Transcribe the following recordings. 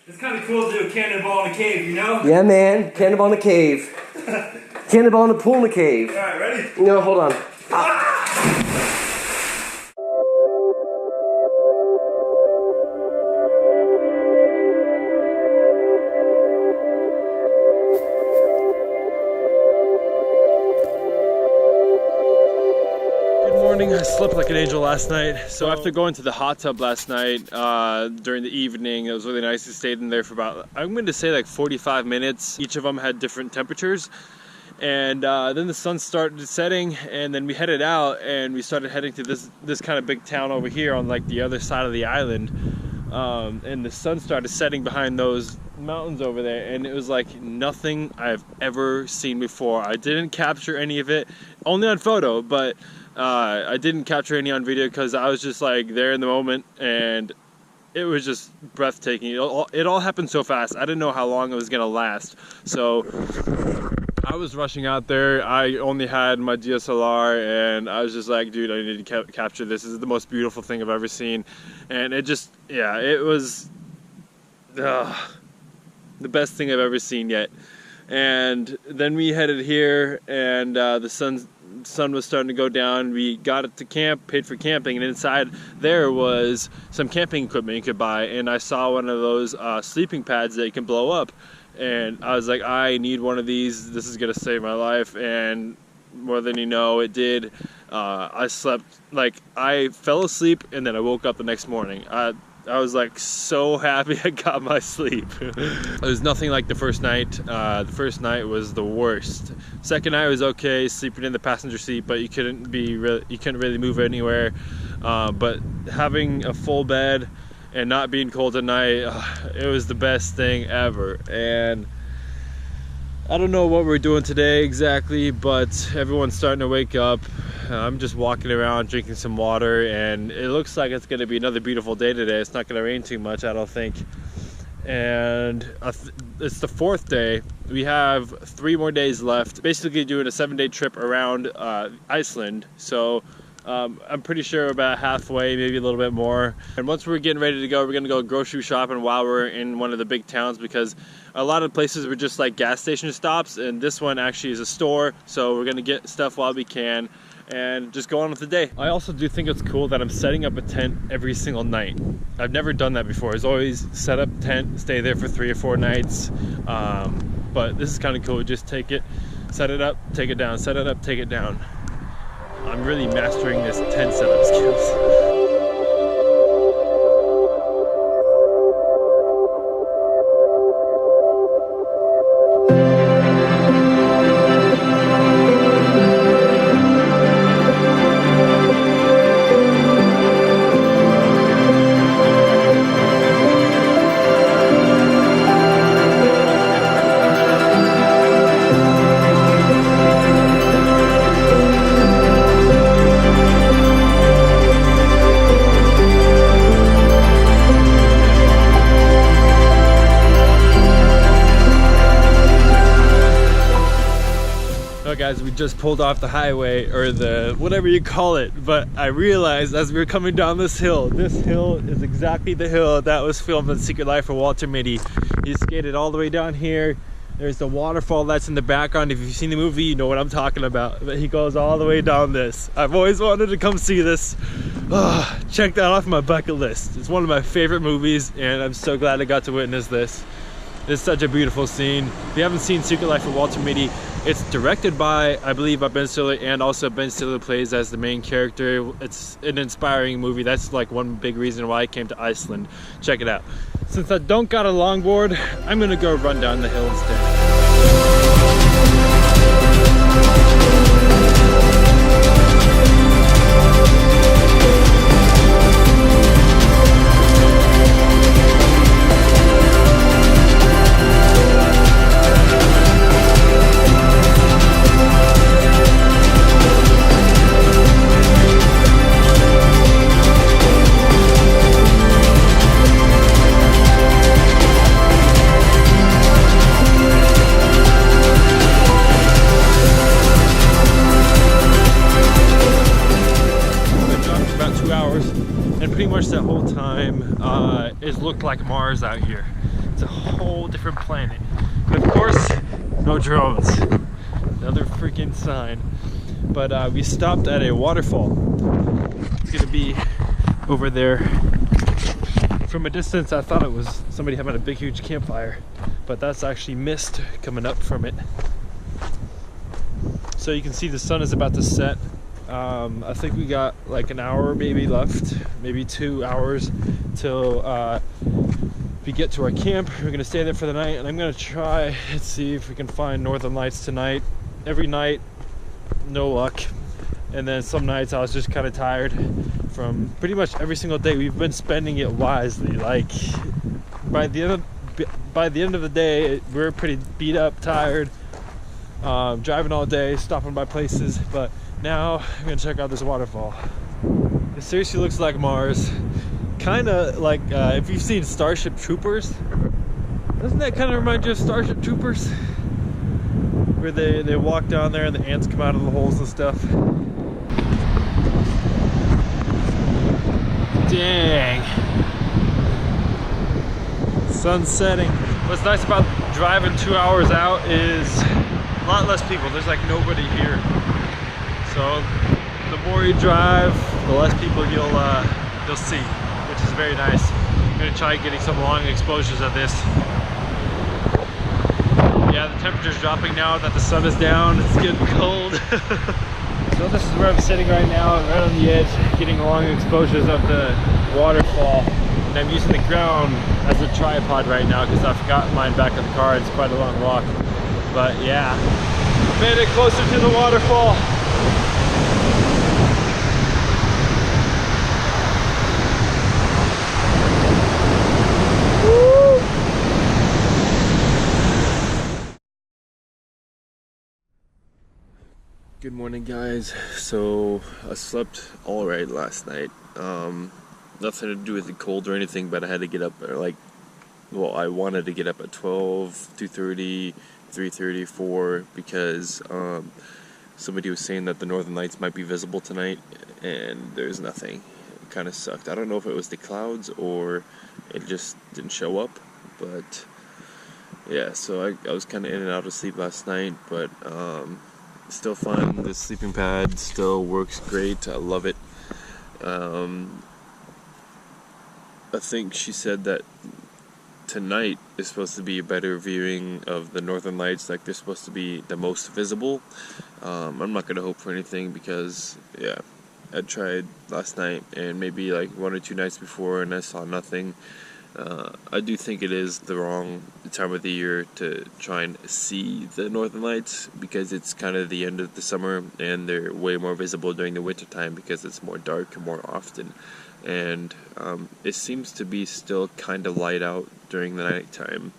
It's kind of cool to do a cannonball in a cave, you know? Yeah, man. Cannonball in a cave. Cannonball in a pool in a cave. Alright, ready? No, hold on. I slept like an angel last night. So after going to the hot tub last night during the evening, it was really nice. We stayed in there for about, I'm going to say like 45 minutes. Each of them had different temperatures. And then the sun started setting, and then we headed out and we started heading to this kind of big town over here on like the other side of the island. And the sun started setting behind those mountains over there, and it was like nothing I've ever seen before. I didn't capture any of it, only on photo, but I didn't capture any on video because I was just like there in the moment, and it was just breathtaking. It all happened so fast. I didn't know how long it was gonna last. So I was rushing out there. I only had my DSLR, and I was just like, dude, I need to capture this. This is the most beautiful thing I've ever seen. And it just, yeah, it was the best thing I've ever seen yet. And then we headed here, and the sun was starting to go down. We got it to camp, paid for camping, and inside there was some camping equipment you could buy. And I saw one of those sleeping pads that you can blow up. And I was like, I need one of these. This is gonna save my life. And more than you know, it did. I slept, like, I fell asleep and then I woke up the next morning. I was like so happy I got my sleep. It was nothing like the first night. The first night was the worst. Second night was okay, sleeping in the passenger seat, but you couldn't really move anywhere. But having a full bed and not being cold at night, it was the best thing ever. And I don't know what we're doing today exactly, but everyone's starting to wake up. I'm just walking around drinking some water, and it looks like it's going to be another beautiful day today. It's not going to rain too much, I don't think. And it's the fourth day. We have 3 more days left, basically doing a 7-day trip around Iceland. So I'm pretty sure about halfway, maybe a little bit more. And once we're getting ready to go, we're gonna go grocery shopping while we're in one of the big towns, because a lot of places were just like gas station stops, and this one actually is a store. So we're gonna get stuff while we can and just go on with the day. I also do think it's cool that I'm setting up a tent every single night. I've never done that before. It's always set up tent, stay there for 3 or 4 nights. But this is kind of cool. Just take it, set it up, take it down, set it up, take it down. I'm really mastering this tent setup skills. Guys, we just pulled off the highway, or the whatever you call it, but I realized as we were coming down this hill is exactly the hill that was filmed in Secret Life of Walter Mitty. He skated all the way down here. There's the waterfall that's in the background. If you've seen the movie, you know what I'm talking about. But he goes all the way down this. I've always wanted to come see this. Check that off my bucket list. It's one of my favorite movies, and I'm so glad I got to witness this. It's such a beautiful scene. If you haven't seen Secret Life of Walter Mitty, it's directed by, I believe, by Ben Stiller, and also Ben Stiller plays as the main character. It's an inspiring movie. That's like one big reason why I came to Iceland. Check it out. Since I don't got a longboard, I'm gonna go run down the hill instead. Pretty much that whole time it looked like Mars out here. It's a whole different planet. But of course, no drones. Another freaking sign. But we stopped at a waterfall. It's gonna be over there. From a distance, I thought it was somebody having a big, huge campfire, but that's actually mist coming up from it. So you can see the sun is about to set. I think we got like an hour maybe left, maybe 2 hours till we get to our camp. We're gonna stay there for the night, and I'm gonna try and see if we can find northern lights tonight. Every night, no luck. And then some nights I was just kind of tired from pretty much every single day. We've been spending it wisely. Like by the end of the day, we're pretty beat up, tired, driving all day, stopping by places. But now I'm gonna check out this waterfall. It seriously looks like Mars. Kind of like if you've seen Starship Troopers, doesn't that kind of remind you of Starship Troopers? Where they walk down there and the ants come out of the holes and stuff. Dang. Sun's setting. What's nice about driving 2 hours out is a lot less people. There's like nobody here. So the more you drive, the less people you'll see, which is very nice. I'm gonna try getting some long exposures of this. Yeah, the temperature's dropping now that the sun is down. It's getting cold. So this is where I'm sitting right now, right on the edge, getting long exposures of the waterfall. And I'm using the ground as a tripod right now because I forgot mine back in the car. It's quite a long walk. But yeah, made it closer to the waterfall. Good morning, guys. So I slept all right last night. Nothing to do with the cold or anything, but I had to get up at I wanted to get up at 12, 2:30, 3:30, 4 because somebody was saying that the northern lights might be visible tonight, and there's nothing. It kind of sucked. I don't know if it was the clouds or it just didn't show up, but yeah, so I was kind of in and out of sleep last night, but still fun. The sleeping pad still works great. I love it. I think she said that tonight is supposed to be a better viewing of the northern lights, like they're supposed to be the most visible. I'm not gonna hope for anything because yeah, I tried last night and maybe like 1 or 2 nights before and I saw nothing. I do think it is the wrong time of the year to try and see the northern lights because it's kind of the end of the summer and they're way more visible during the winter time because it's more dark more often, and it seems to be still kind of light out during the nighttime.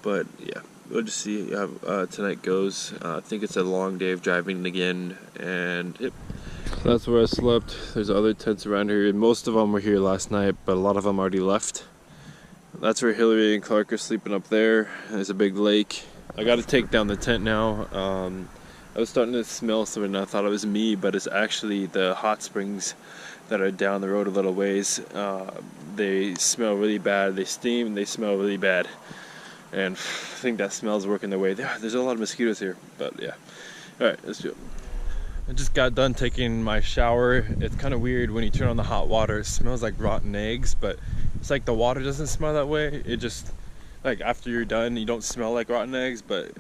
But yeah, we'll just see how tonight goes. I think it's a long day of driving again, and yep. So that's where I slept. There's other tents around here. Most of them were here last night, but a lot of them already left. That's where Hillary and Clark are sleeping up there. There's a big lake. I got to take down the tent now. I was starting to smell something and I thought it was me, but it's actually the hot springs that are down the road a little ways. They smell really bad. They steam and they smell really bad. And I think that smell's working their way. There's a lot of mosquitoes here, but yeah. Alright, let's do it. I just got done taking my shower. It's kind of weird when you turn on the hot water. It smells like rotten eggs, but it's like the water doesn't smell that way. It just, like after you're done, you don't smell like rotten eggs. But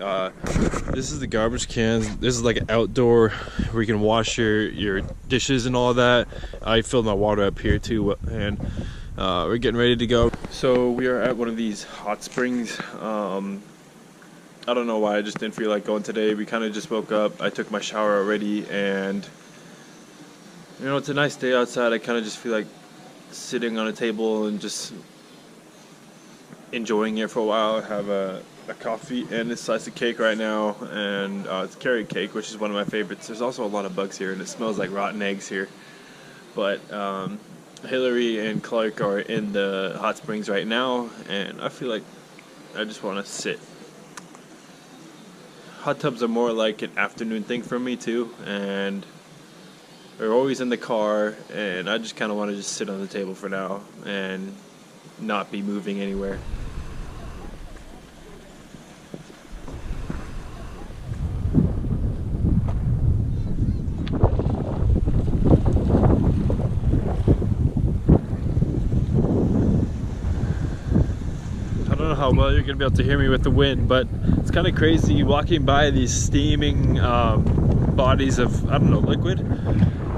this is the garbage cans. This is like an outdoor where you can wash your dishes and all that. I filled my water up here too, and we're getting ready to go. So we are at one of these hot springs. I don't know why, I just didn't feel like going today. We kind of just woke up. I took my shower already, and you know, it's a nice day outside. I kind of just feel like sitting on a table and just enjoying it for a while. I have a coffee and a slice of cake right now, and it's carrot cake, which is one of my favorites. There's also a lot of bugs here, and it smells like rotten eggs here. But Hillary and Clark are in the hot springs right now, and I feel like I just want to sit. Hot tubs are more like an afternoon thing for me too, and they're always in the car, and I just kind of want to just sit on the table for now and not be moving anywhere. don't know how well you're gonna be able to hear me with the wind, but it's kind of crazy walking by these steaming bodies of, I don't know, liquid.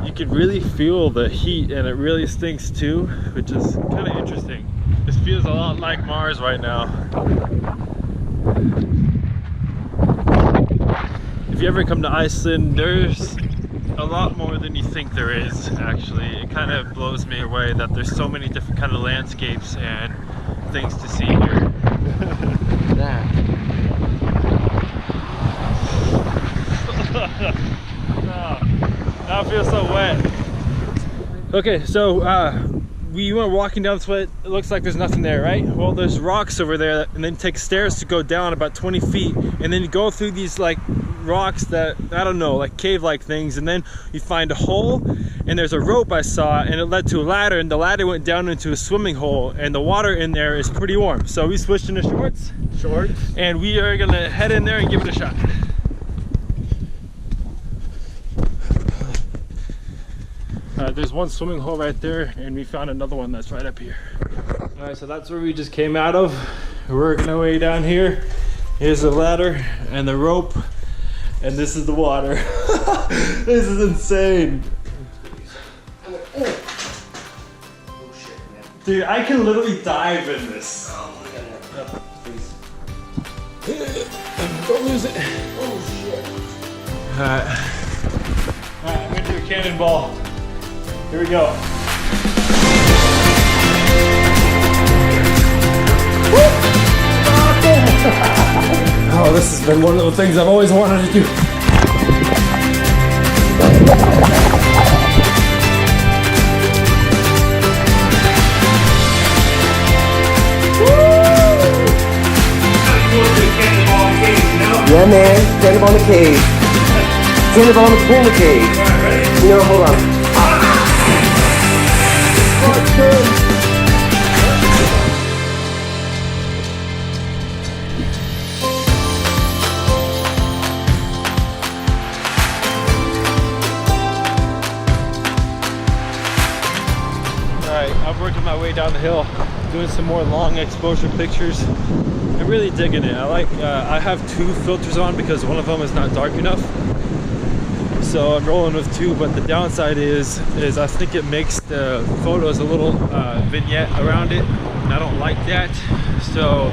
You can really feel the heat, and it really stinks too, which is kind of interesting. This feels a lot like Mars right now. If you ever come to Iceland, there's a lot more than you think there is, actually. It kind of blows me away that there's so many different kind of landscapes and things to see here. Now I feel so wet. Okay, so we were walking down this way. It looks like there's nothing there, right? Well, there's rocks over there, and then take stairs to go down about 20 feet, and then you go through these like rocks that, I don't know, like cave-like things, and then you find a hole, and there's a rope I saw, and it led to a ladder, and the ladder went down into a swimming hole, and the water in there is pretty warm. So we switched into shorts, and we are gonna head in there and give it a shot. There's one swimming hole right there, and we found another one that's right up here. All right, so that's where we just came out of. We're working our way down here. Here's the ladder and the rope, and this is the water. This is insane. Dude, I can literally dive in this. Oh my god. Please. Don't lose it. Oh shit. Alright, I'm gonna do a cannonball. Here we go. Oh, this has been one of the things I've always wanted to do. Yeah, man. Cannonball in the cave. Cannonball in the pool in the cave. Alright, ready? No, hold on. I'm working my way down the hill, doing some more long exposure pictures. I'm really digging it. I have two filters on because one of them is not dark enough. So I'm rolling with two, but the downside is I think it makes the photos a little vignette around it, and I don't like that. So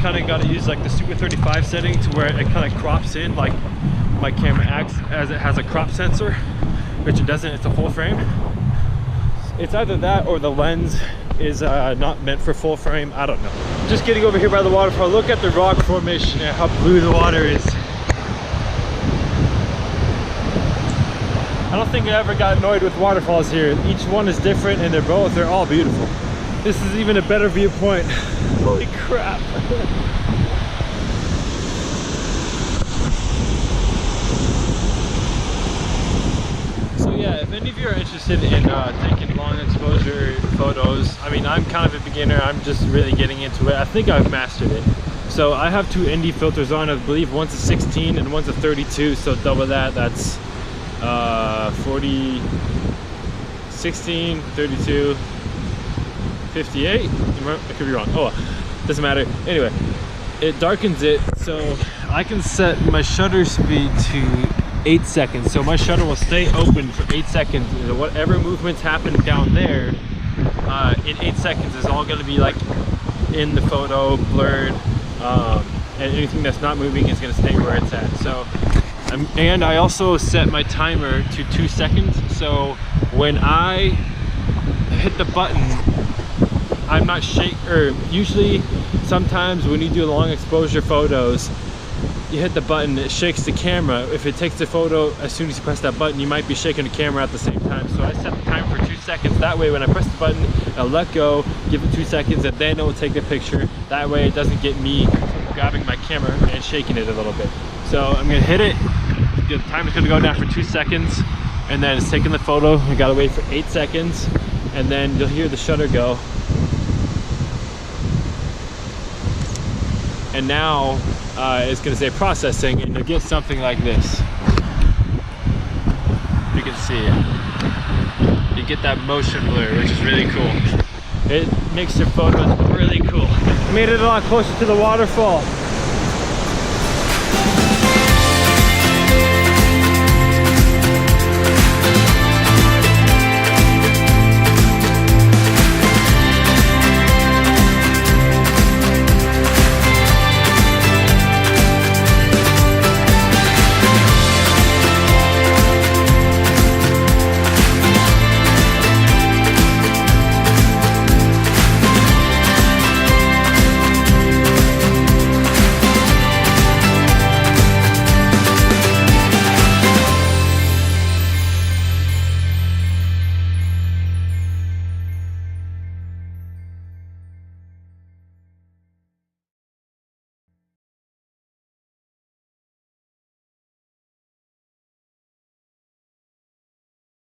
kind of got to use like the Super 35 setting to where it kind of crops in, like my camera acts as it has a crop sensor, which it doesn't. It's a full frame. It's either that or the lens is not meant for full frame. I don't know. Just getting over here by the waterfall. Look at the rock formation and how blue the water is. I don't think I ever got annoyed with waterfalls here. Each one is different, and they're all beautiful. This is even a better viewpoint. Holy crap. So yeah, if any of you are interested in taking long exposure photos, I mean, I'm kind of a beginner. I'm just really getting into it. I think I've mastered it. So I have two ND filters on. I believe one's a 16 and one's a 32. So double that. That's 40, 16, 32, 58. I could be wrong. Oh, doesn't matter. Anyway, it darkens it, so I can set my shutter speed to 8 seconds. So my shutter will stay open for 8 seconds. And whatever movements happen down there in 8 seconds is all going to be like in the photo, blurred, and anything that's not moving is going to stay where it's at. So and I also set my timer to 2 seconds, so when I hit the button, I'm not usually sometimes when you do long exposure photos, you hit the button, it shakes the camera. If it takes the photo as soon as you press that button, you might be shaking the camera at the same time. So I set the timer for 2 seconds. That way when I press the button, I'll let go, give it 2 seconds, and then it will take the picture. That way it doesn't get me grabbing my camera and shaking it a little bit. So I'm gonna hit it. The timer's gonna go down for 2 seconds, and then it's taking the photo. I gotta wait for 8 seconds, and then you'll hear the shutter go. And now it's gonna say processing, and you'll get something like this. You can see it. You get that motion blur, which is really cool. It makes your photos really cool. Made it a lot closer to the waterfall.